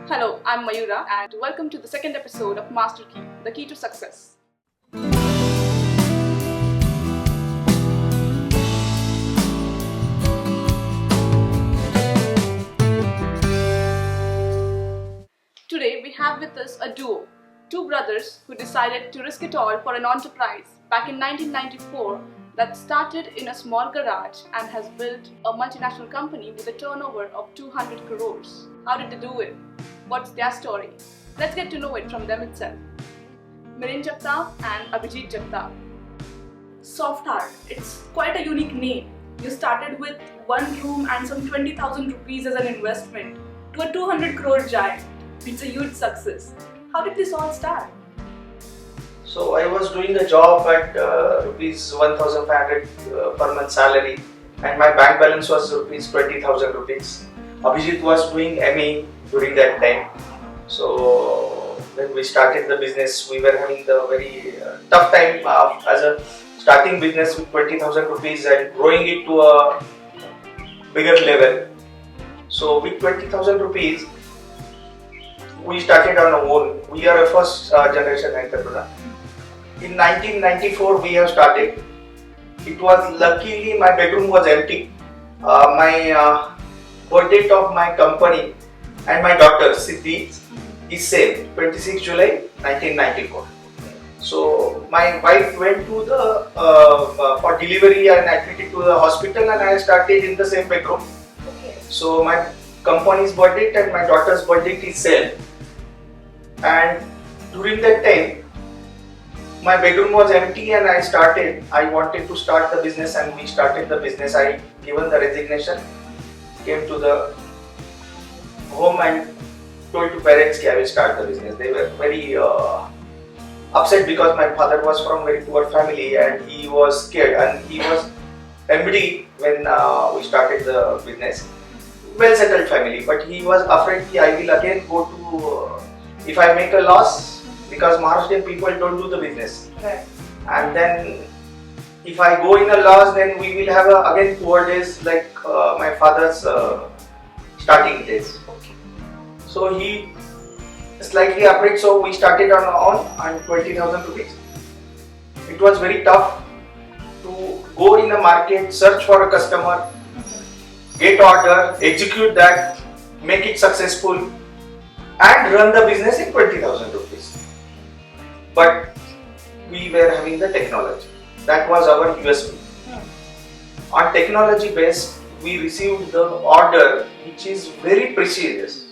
Hello, I'm Mayura and welcome to the second episode of Master Key, the key to success. Today we have with us a duo, two brothers who decided to risk it all for an enterprise back in 1994 that started in a small garage and has built a multinational company with a turnover of 200 crores. How did they do it? What's their story? Let's get to know it from them itself. Milind Jagtap and Jagtap. Softhard, it's quite a unique name. You started with one room and some 20,000 rupees as an investment to a 200 crore giant. It's a huge success. How did this all start? So I was doing a job at rupees 1,500 per month salary, and my bank balance was rupees 20,000 rupees. Abhijit was doing ME during that time. So when we started the business, we were having the very tough time as a starting business with 20,000 rupees and growing it to a bigger level. So with 20,000 rupees, we started on our own. We are a first generation entrepreneur. In 1994 we have started. It was luckily my bedroom was empty. My birth date of my company and my daughter Siddhi is same, 26 July 1994. So my wife went to the for delivery and admitted to the hospital, and I started in the same bedroom. Okay. So my company's birth date and my daughter's birth date is same. And during that time, my bedroom was empty and I wanted to start the business, and we started the business. I given the resignation, came to the home and told to parents that I will start the business. They were very upset because my father was from very poor family and he was scared, and he was MD when we started the business. Well settled family, but he was afraid that I will again go to, if I make a loss, because Maharashtrian people don't do the business. Right. And then if I go in a loss, then we will have again poor days like my father's starting days. Okay. So he slightly afraid, so we started on our own and 20,000 rupees. It was very tough to go in the market, search for a customer, get order, execute that, make it successful, and run the business in 20,000 rupees. But we were having the technology. That was our USP. On technology base, we received the order which is very precious,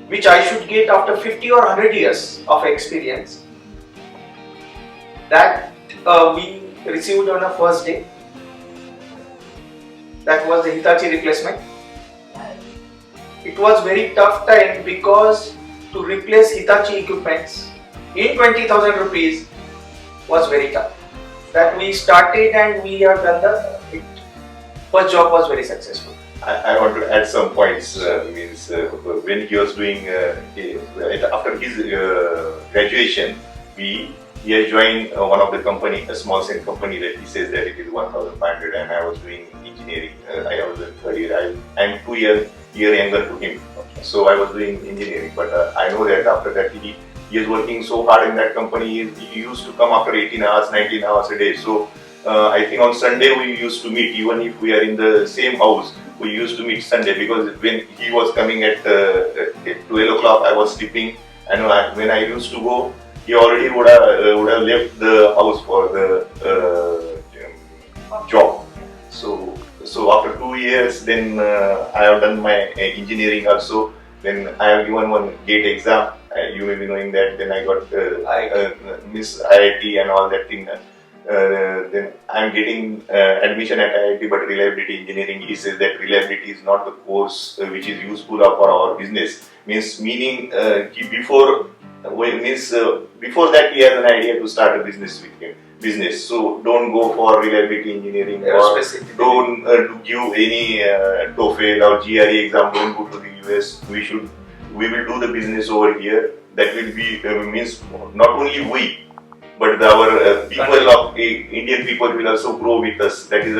which I should get after 50 or 100 years of experience. That we received on a first day. That was the Hitachi replacement. It was very tough time because to replace Hitachi equipments in 20,000 rupees was very tough. That we started and we have done the first job was very successful. I want to add some points. When he was doing after his graduation, he has joined one of the company, a small scale company that he says that it is 1,500, and I was doing engineering. I was in third year. I am 2 years younger to him, so I was doing engineering. But I know that after that he is working so hard in that company. He used to come after 18 hours, 19 hours a day. So I think on Sunday we used to meet, even if we are in the same house. We used to meet Sunday, because when he was coming at 12 o'clock, I was sleeping, and when I used to go, he already would have left the house for the job. So after 2 years, then I have done my engineering also. Then I have given one GATE exam. You may be knowing that. Then I got Miss IIT and all that thing. Then I am getting admission at IIT, but reliability engineering. He says that reliability is not the course which is useful for our business. Meaning before that he has an idea to start a business with him. So don't go for reliability engineering, or don't give any TOEFL or GRE exam. Don't go to the US. We will do the business over here. That will be means not only we, but our people of Indian people will also grow with us. That is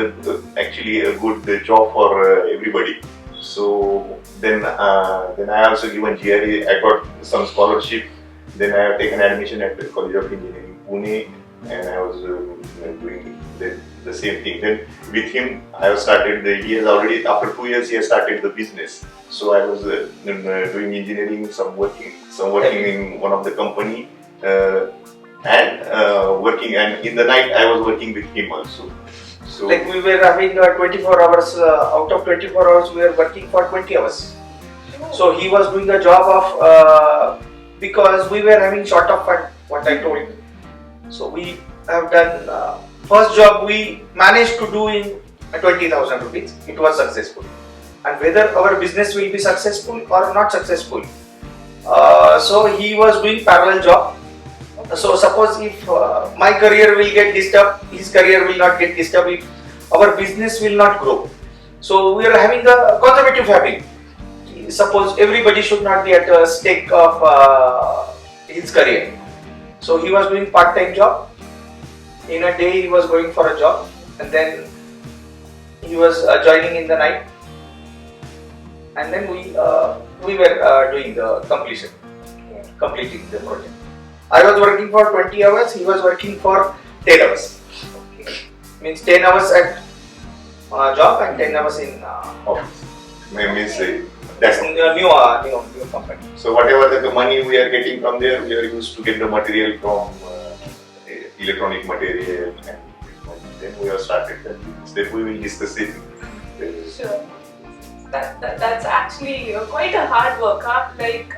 actually a good job for everybody. So then I also given GRE. I got some scholarship. Then I have taken admission at the College of Engineering, Pune, and I was doing the same thing. Then with him, I have started. He has already, after 2 years, he has started the business. So I was doing engineering, some working in one of the company, and working. And in the night, I was working with him also. So like we were having 24 hours. Out of 24 hours, we were working for 20 hours. So he was doing a job of because we were having short of fund. What I told you. So we have done first job we managed to do in 20,000 rupees. It was successful, and whether our business will be successful or not successful. So he was doing parallel job. So suppose if my career will get disturbed, his career will not get disturbed. If our business will not grow. So we are having a conservative habit. Suppose everybody should not be at a stake of his career. So he was doing part-time job. In a day he was going for a job, and then he was joining in the night, and then we were doing the completing the project. I was working for 20 hours. He was working for 10 hours. Means 10 hours at job and 10 hours in office. Means that's new company. So whatever the money we are getting from there, we are used to get the material from electronic material, and then we have started that business. Then we will discuss it. Sure. That's actually quite a hard work, huh? Like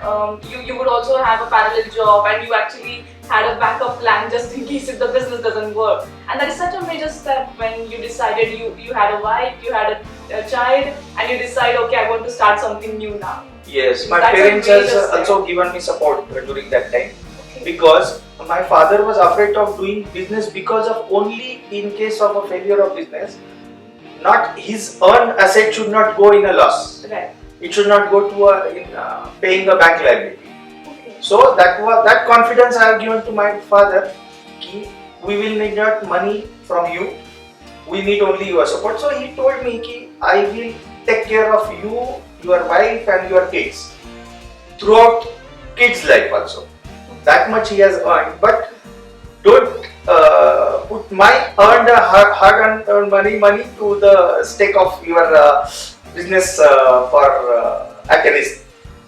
you would also have a parallel job, and you actually had a backup plan just in case if the business doesn't work. And that is such a major step when you decided you had a wife, you had a child, and you decide, okay, I want to start something new now. Yes, my parents has also given me support during that time, because my father was afraid of doing business because of only in case of a failure of business. Not his earned asset should not go in a loss. Right. It should not go to paying a bank liability. Okay. So that confidence I have given to my father. We will need not money from you. We need only your support. So he told me, I will take care of you, your wife, and your kids throughout kids' life also. That much he has earned, but don't put my hard-earned money to the stake of your business at a risk.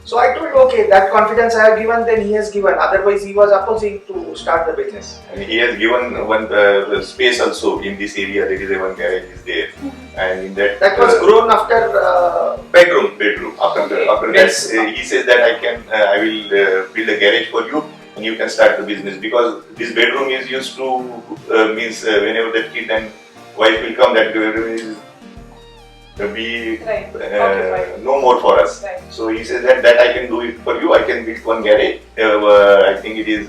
So I told, okay, that confidence I have given, then he has given. Otherwise, he was opposing to start the business. And he has given one space also in this area. There is one garage is there, and in that was grown after bedroom. After that, he says that I will build a garage for you, and you can start the business, because this bedroom is used to means whenever that kid and wife will come, that bedroom is be no more for us. Right. So he says that I can do it for you. I can build one garage. I think it is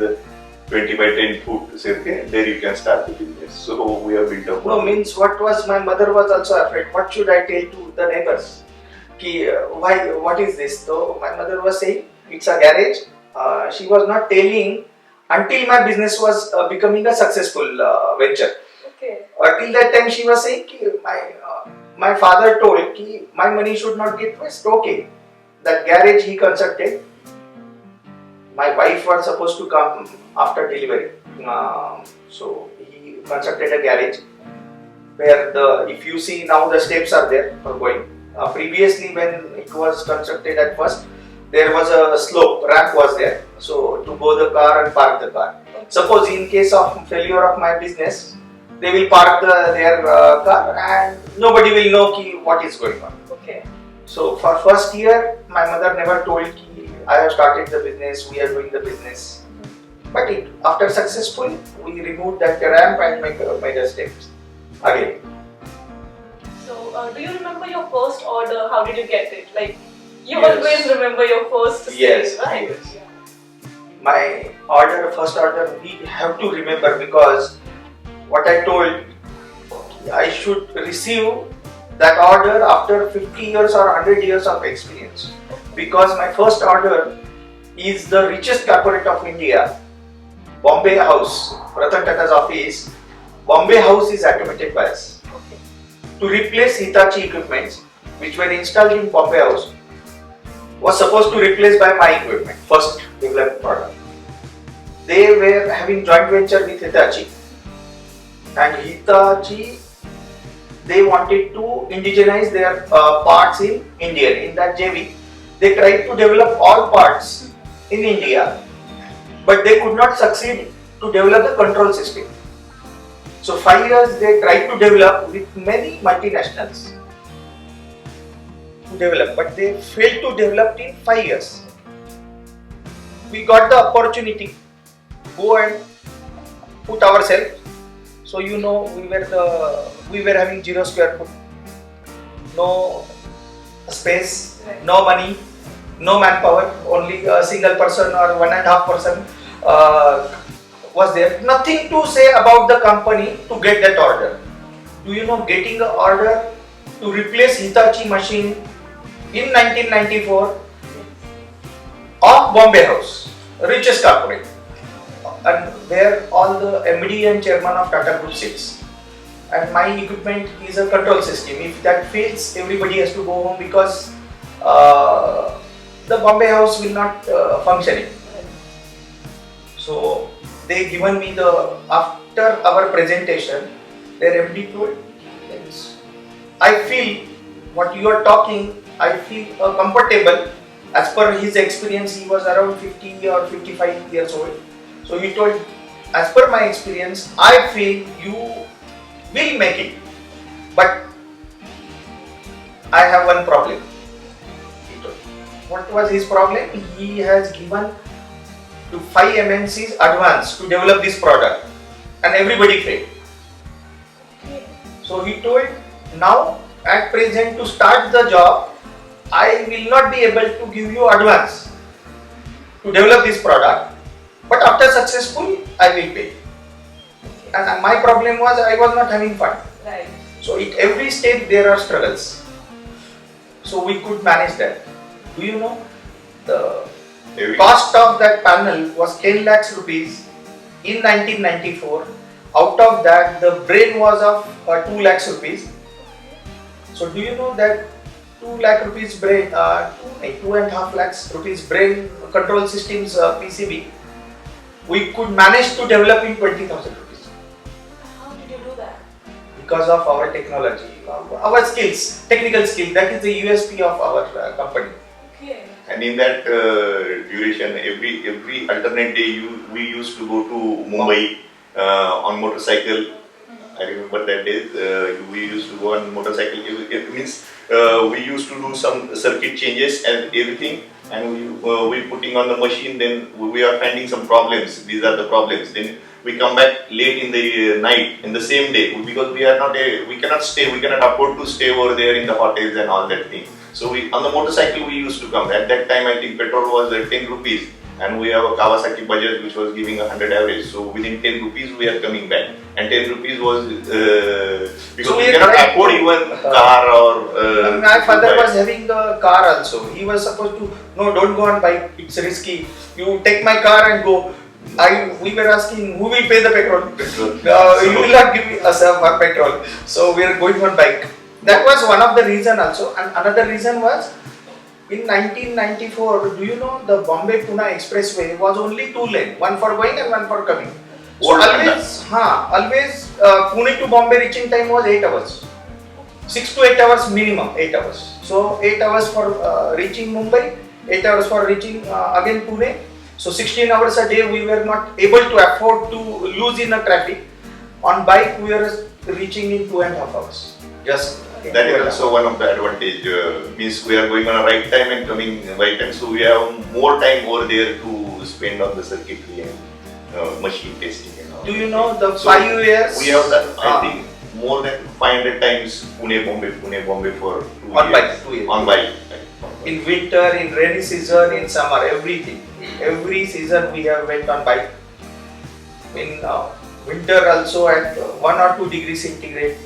20 by 10 foot. Say, okay, there you can start the business. So we have built up. No, means what was my mother was also afraid. What should I tell to the neighbors? Why? What is this? So my mother was saying it's a garage. She was not telling until my business was becoming a successful venture. Okay. Till that time she was saying my father told my money should not get wasted. Okay, that garage he constructed. My wife was supposed to come after delivery, so he constructed a garage where if you see now the steps are there for going. Previously when it was constructed at first, there was a slope, ramp was there, so to go the car and park the car. Suppose in case of failure of my business, they will park their car and nobody will know what is going on. Okay. So for first year, my mother never told I have started the business, we are doing the business. But after successful, we removed that ramp and made a steps again. So do you remember your first order? How did you get it? Like you always remember your first sale, right? Yes. Yeah. My first order, we have to remember, because what I told, I should receive that order after 50 years or 100 years of experience, because my first order is the richest corporate of India, Bombay House, Ratan Tata's office. Bombay House is automated bias. Okay. To replace Hitachi equipments which were installed in Bombay House. was supposed to replace by my equipment, first developed product. They were having joint venture with Hitachi, and Hitachi, they wanted to indigenize their parts in India. In that JV, they tried to develop all parts in India, but they could not succeed to develop the control system. So 5 years they tried to develop with many multinationals to develop, but they failed to develop in 5 years. We got the opportunity, go and put ourselves. So you know, we were having 0 square foot, no space, no money, no manpower, only a single person or 1.5 person was there. Nothing to say about the company to get that order. Do you know, getting an order to replace Hitachi machine in 1994 of Bombay House, richest corporate, and where all the MD and chairman of Tata Group sits. And my equipment is a control system. If that fails, everybody has to go home because the Bombay House will not function. So they given me after our presentation, their MD told, I feel what you are talking, I feel comfortable. As per his experience, he was around 50 or 55 years old. So he told, as per my experience, I feel you will make it. But I have one problem. He told. What was his problem? He has given to 5 MNCs advance to develop this product, and everybody failed. So he told, now at present to start the job, I will not be able to give you advance to develop this product, but after successful, I will pay. And my problem was I was not having fund. Right. So at every stage there are struggles. So we could manage that. Do you know the cost of that panel was 10 lakhs rupees in 1994. Out of that, the brain was of 2 lakhs rupees. So do you know that 2 lakh rupees brain, 2.5 lakhs rupees brain control systems PCB, we could manage to develop in 20,000 rupees. How did you do that? Because of our technology, our skills, technical skill. That is the USP of our company. Okay. And in that duration, every alternate day, we used to go to Mumbai on motorcycle. I remember that day we used to go on motorcycle. It means we used to do some circuit changes and everything, and we putting on the machine. Then we are finding some problems. These are the problems. Then we come back late in the night in the same day because we cannot stay. We cannot afford to stay over there in the hotels and all that thing. So on the motorcycle we used to come. At that time I think petrol was 10 rupees. And we have a Kawasaki Bajaj which was giving 100 average. So within 10 rupees we are coming back. And 10 rupees was because we cannot afford even car or. My father was having the car also. He was supposed to, no, don't go on bike. It's risky. You take my car and go. We were asking who will pay the petrol. You will not give us a petrol. So we are going on bike. That was one of the reason also. And another reason was, in 1994, do you know the Bombay-Pune expressway was only 2 lane, one for going and one for coming. So always Pune to Bombay reaching time was 8 hours. 6 to 8 hours minimum, 8 hours. So 8 hours for reaching Mumbai, 8 hours for reaching again Pune. So 16 hours a day we were not able to afford to lose in a traffic. On bike we were reaching in 2.5 hours. Just that is also one of the advantage. Means we are going on a right time and coming right time, so we have more time over there to spend on the circuitry and machine testing and all. Do you know the 5 years? We have done, I think, more than 500 times Pune Bombay for 2 on years. Bike, 2 years. On bike. In winter, in rainy season, in summer, everything. Every season we have went on bike. In winter also at 1 or 2 degrees centigrade.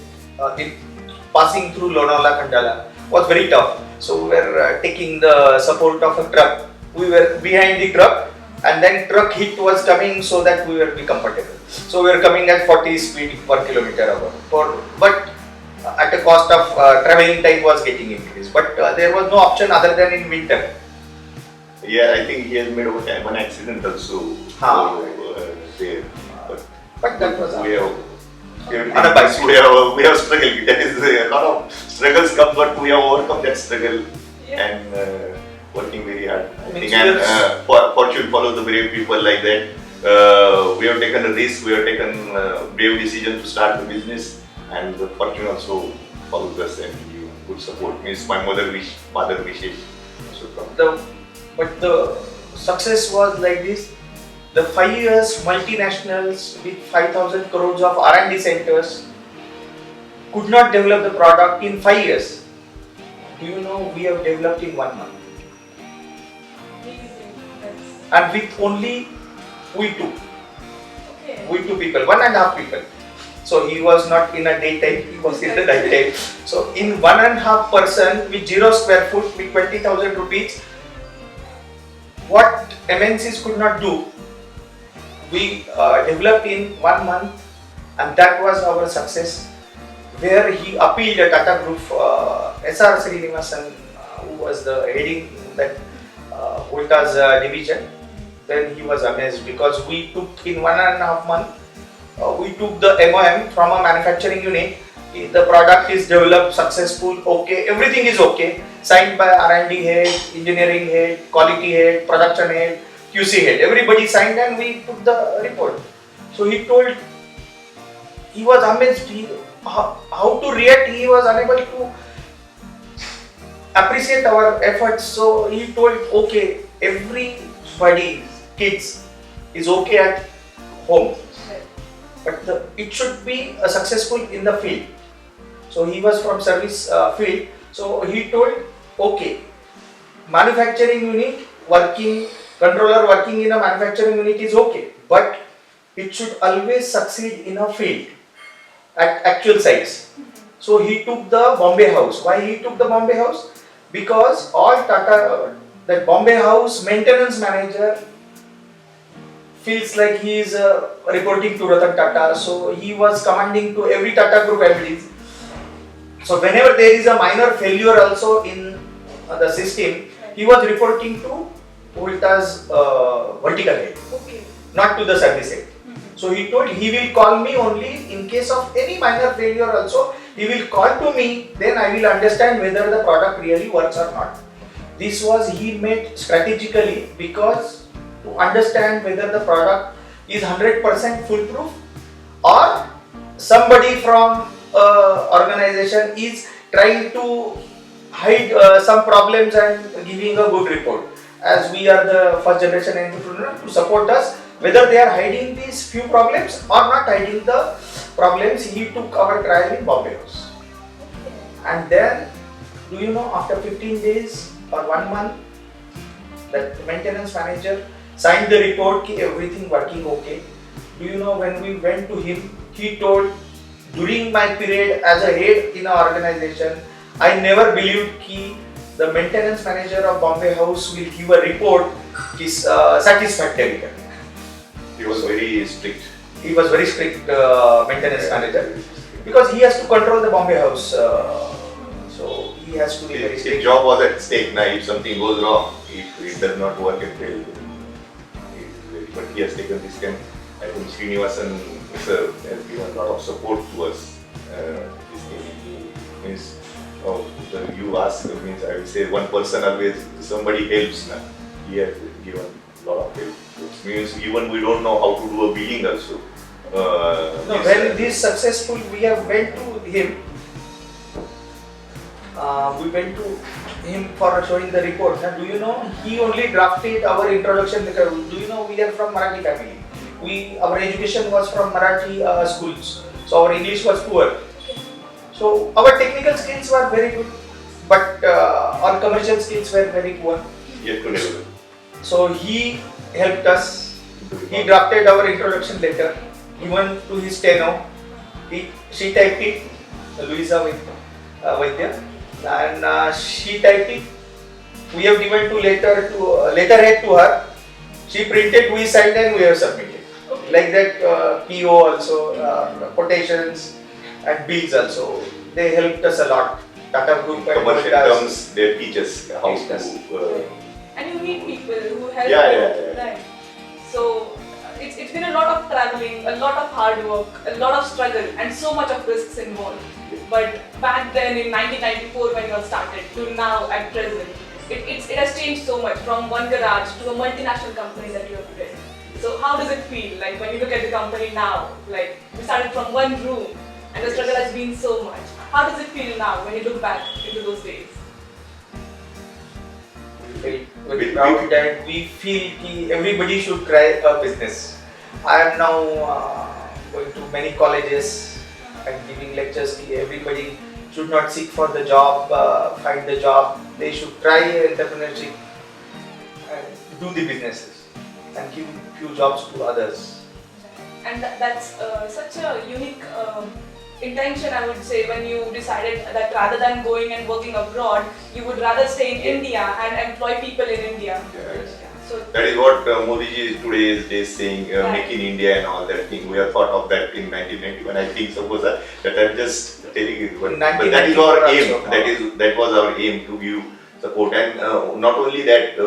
Passing through Lonavala, Khandala was very tough. So we were taking the support of a truck. We were behind the truck, and then truck heat was coming so that we were be comfortable. So we were coming at 40 speed per kilometer hour. But at a cost of traveling time was getting increased. But there was no option other than in winter. Yeah, I think he has made one accident also. There. But that was we have on a bike. we have struggled. That is a lot of struggles come, but we have overcome that struggle and working very hard. I think and fortune follows the brave people like that. We have taken a risk. We have taken a brave decision to start the business, and the fortune also follows us and give good support. Means my father wishes also come. But the success was like this. The 5 years multinationals with 5,000 crores of R&D centers could not develop the product in 5 years. Do you know we have developed in 1 month? And with only we two. We two people, 1.5 people. So he was not in a daytime, he was in the nighttime. So in 1.5 person with 0 square foot with 20,000 rupees, what MNCs could not do, we developed in 1 month, and that was our success, where he appealed a Tata Group, SR Srinivasan, who was the heading that Volta's division. Then he was amazed because we took in 1.5 months, we took the MOM from a manufacturing unit. The product is developed, successful, okay, everything is okay. Signed by R&D head, engineering head, quality head, production head, QC head. Everybody signed and we put the report. So he told, he was amazed how to react. He was unable to appreciate our efforts. So he told, okay, everybody, kids, is okay at home, but it should be successful in the field. So he was from service field. So he told, okay, manufacturing unit working, controller working in a manufacturing unit is okay, but it should always succeed in a field at actual sites. So he took the Bombay house. Why he took the Bombay house? Because all Tata, that Bombay house maintenance manager feels like he is reporting to Ratan Tata. So he was commanding to every Tata Group MDs. So whenever there is a minor failure also in the system, he was reporting to Volta's vertical head, not to the service head. So he told he will call me only in case of any minor failure also. He will call to me, then I will understand whether the product really works or not. This was he made strategically because to understand whether the product is 100% foolproof or somebody from organization is trying to hide some problems and giving a good report. As we are the first generation entrepreneur, to support us, whether they are hiding these few problems or not hiding the problems, he took our trial in Bombay house. And then, do you know, after 15 days or 1 month, the maintenance manager signed the report, everything working okay. Do you know, when we went to him, he told, during my period as a head in our organization, I never believed that the maintenance manager of Bombay house will give a report is satisfactory. He was very strict. He was very strict maintenance manager because he has to control the Bombay house. So he has to be very strict. His job was at stake. Now, if something goes wrong, if it does not work, it fails. But he has taken this time. I think Srinivasan sir has given a lot of support to us. This thing means, you ask, means I will say one person always, somebody helps now. He has given a lot of help. It means even we don't know how to do a billing also. When this successful, we have went to him. We went to him for showing the report. Now, do you know, he only drafted our introduction letter. Do you know, we are from Marathi family. Our education was from Marathi schools. So our English was poor. So our technical skills were very good, but our commercial skills were very poor. Yet to develop. So he helped us. He drafted our introduction letter, given to his steno. She typed it, Louisa Vaidya, and she typed it. We have given letterhead to her. She printed, we signed, and we have submitted. Like that, PO also, quotations and bills also. They helped us a lot. Tata Group and commercial terms, they teach us how to. And you meet people who help Yeah, you. yeah, yeah. Right. So it's been a lot of traveling, a lot of hard work, a lot of struggle, and so much of risks involved. But back then in 1994 when you all started to now at present, it has changed so much from one garage to a multinational company that you have built. So how does it feel like when you look at the company now? Like we started from one room and the struggle has been so much. How does it feel now when you look back into those days? Very proud that we feel that everybody should try a business. I am now going to many colleges and giving lectures. Everybody should not seek for the job, find the job. They should try entrepreneurship and do the businesses and give few jobs to others. And that's such a unique intention, I would say, when you decided that rather than going and working abroad, you would rather stay in India and employ people in India. Yes. So That is what Modi ji is today's saying, Right. make in India and all that thing. We have thought of that in 1991. I think suppose that I'm just telling you, but that is our aim. also. That was our aim to give support, and not only that,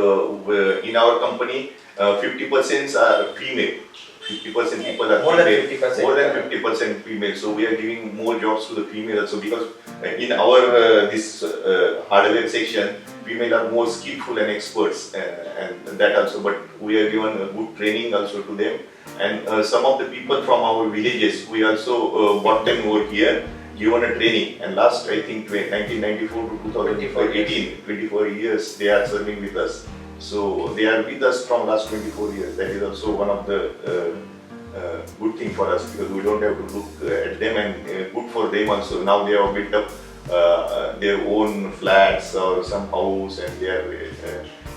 in our company, 50% are female. 50% people are More than female. 50%. More than 50% female. So we are giving more jobs to the female also, because in our this hardware section, female are more skillful and experts, and that also. But we are given a good training also to them, and some of the people from our villages, we also brought them over here, given a training. And last, I think 1994 to 2018, 24 years they are serving with us. So they are with us from last 24 years. That is also one of the good thing for us, because we don't have to look at them, and good for them also. Now they have built up their own flats or some house, and they are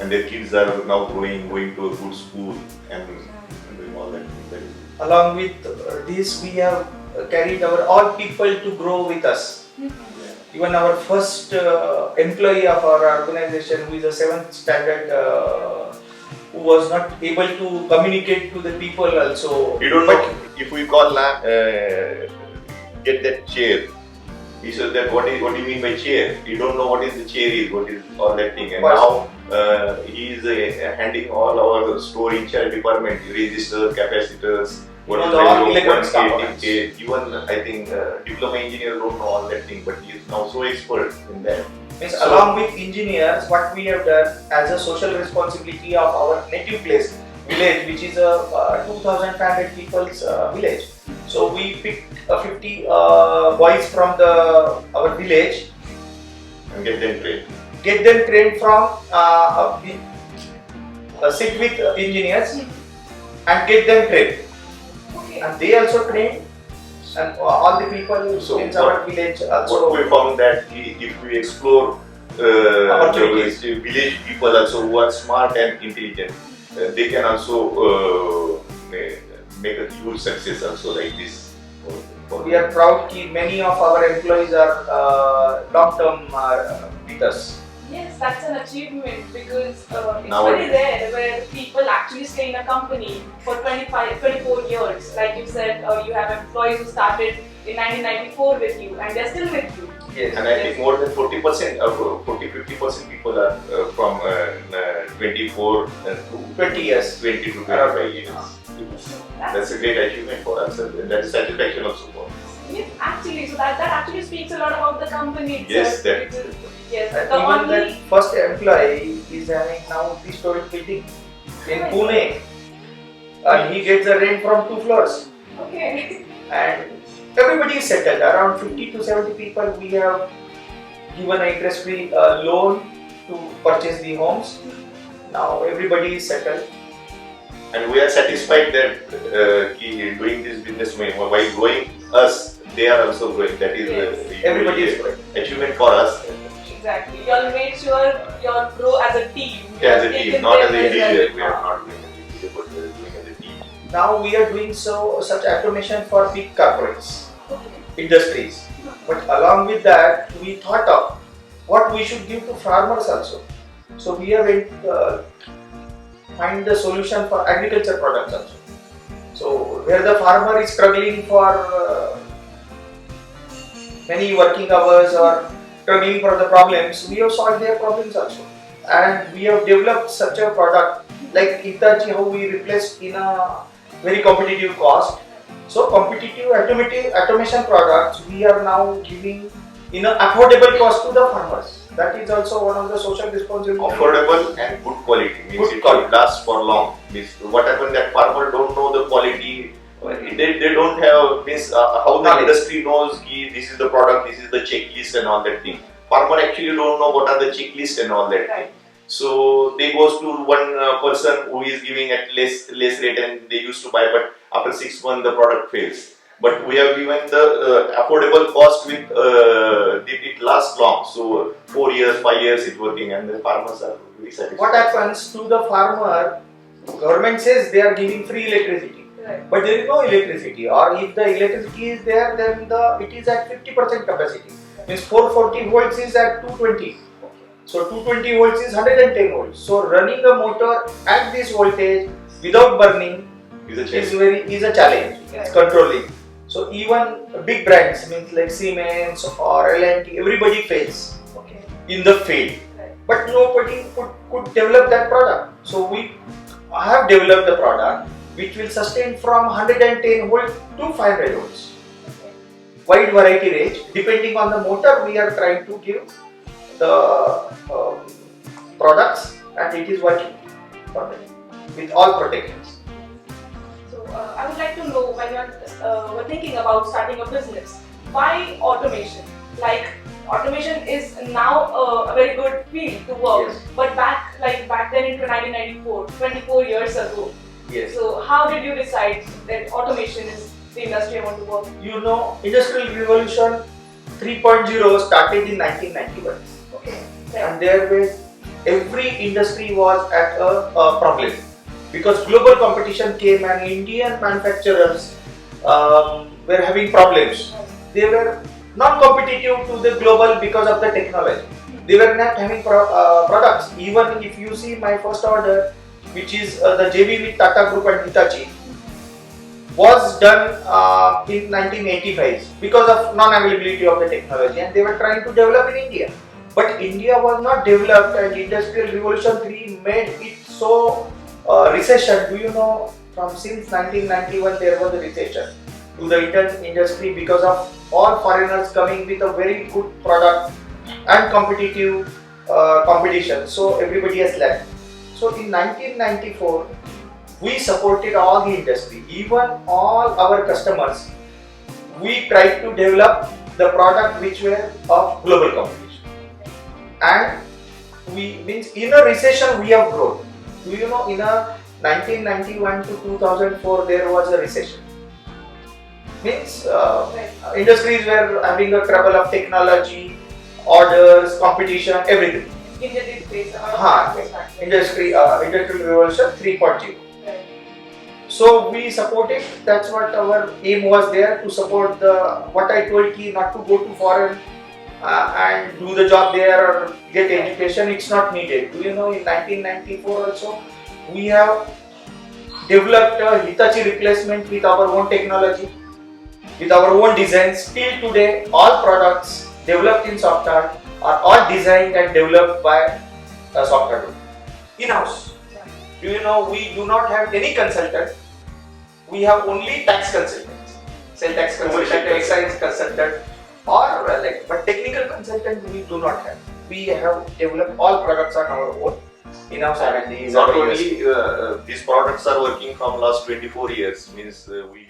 and their kids are now going to a good school and doing all that. Along with this, we have carried all people to grow with us. Even our first employee of our organization, who is a 7th standard, who was not able to communicate to the people also. You don't know if we call get that chair. He said that what do you mean by chair? You don't know what is the chair is, what is all that thing. And now he is handling all our store in charge department, registers, capacitors, what is all the electronics components. even I think diploma engineer don't know all that thing, but he is now so expert in that. Means along with engineers, what we have done as a social responsibility of our native place, village, which is a 2,500 people's village. So we picked 50 boys from our village And get them trained. get them trained from sit with engineers and get them trained. okay. And they also train, and all the people So in our village also. What we found that if we explore Opportunities. the village people also who are smart and intelligent, they can also make a huge success also like this. We are proud that many of our employees are long-term with us. Yes, that's an achievement, because it's very Nowadays. rare where people actually stay in a company for 24 years. Like you said, you have employees who started in 1994 with you and they're still with you. Yes. And I think more than 40%, 40-50% people are from 24 to 20 years. 20 to 25 years. That's a great achievement for us, and that's satisfaction also for us. Yes, actually, so that actually speaks a lot about the company itself. Yes, that- because- yes, And the even only that first employee is having now 3-story building in Pune, and he gets a rent from 2 floors. okay. And everybody is settled. Around 50 to 70 people we have given an interest-free loan to purchase the homes. Now everybody is settled. And we are satisfied that doing this business while growing us, they are also growing. That is Yes. Everybody is growing. achievement for us. Exactly. You all made sure you all grow as a team. You As have a team, taken not as them an individual. We well. are not doing as an individual, but we are doing as a team. Now we are doing such automation for big corporates, Okay. industries. But along with that, we thought of what we should give to farmers also. So we have find the solution for agriculture products also. So where the farmer is struggling for many working hours or struggling for the problems, we have solved their problems also. and we have developed such a product like Hitachi, how we replaced in a very competitive cost. So competitive automation products we are now giving in an affordable cost to the farmers. That is also one of the social responsibility. Affordable and good quality means Good it quality. will last for long. Means what happened that farmer don't know the quality. They don't have means how the Knowledge. industry knows ki this is the product, this is the checklist and all that thing. Farmer actually don't know what are the checklist and all that thing. So they goes to one person who is giving at less rate and they used to buy, but after 6 months the product fails. But we have given the affordable cost with it lasts long. So 4 years, 5 years it's working and the farmers are very satisfied. What happens to the farmer? Government says they are giving free electricity, but there is no electricity, or if the electricity is there, then it is at 50% capacity. Means 440 volts is at 220. So 220 volts is 110 volts. So running a motor at this voltage without burning is a challenge. It's controlling. So even big brands means like Siemens or L&T, everybody fails in the field. But nobody could develop that product. So we have developed the product which will sustain from 110 volts to 500 volts. Wide variety range. Depending on the motor, we are trying to give the products, and it is working for them with all protections. So I would like to know, when you're thinking about starting a business, why automation? Like automation is now a very good field to work, Yes. but back then in 1994, 24 years ago. Yes. So how did you decide that automation is the industry I want to work in? You know, Industrial Revolution 3.0 started in 1991. Okay. And there was every industry was at a problem because global competition came and Indian manufacturers were having problems. They were not competitive to the global because of the technology. They were not having products. Even if you see my first order, which is the JV with Tata Group and Hitachi, was done in 1985 because of non-availability of the technology, and they were trying to develop in India. But India was not developed, and Industrial Revolution 3 made it so recession. Do you know, from since 1991 there was a recession to the Indian industry because of all foreigners coming with a very good product and competitive competition. So everybody has left. So in 1994, we supported all the industry, even all our customers. We tried to develop the product which were of global competition. And we means in a recession we have grown. Do you know, in a 1991 to 2004 there was a recession. Means industries were having a trouble of technology, orders, competition, everything. India did face Industrial Revolution 3.0. So we supported. That's what our aim was there, to support the what I told you, not to go to foreign and do the job there or get education. It's not needed. Do you know, in 1994 also we have developed a Hitachi replacement with our own technology, with our own designs. Till today, all products developed in Softhard are all designed and developed by Softhard in-house. Do you know, we do not have any consultant. We have only tax consultants, sales tax consultant, excise consultant, or but technical consultant we do not have. We have developed all products on our own in-house R&D. Not only these products are working from last 24 years, means we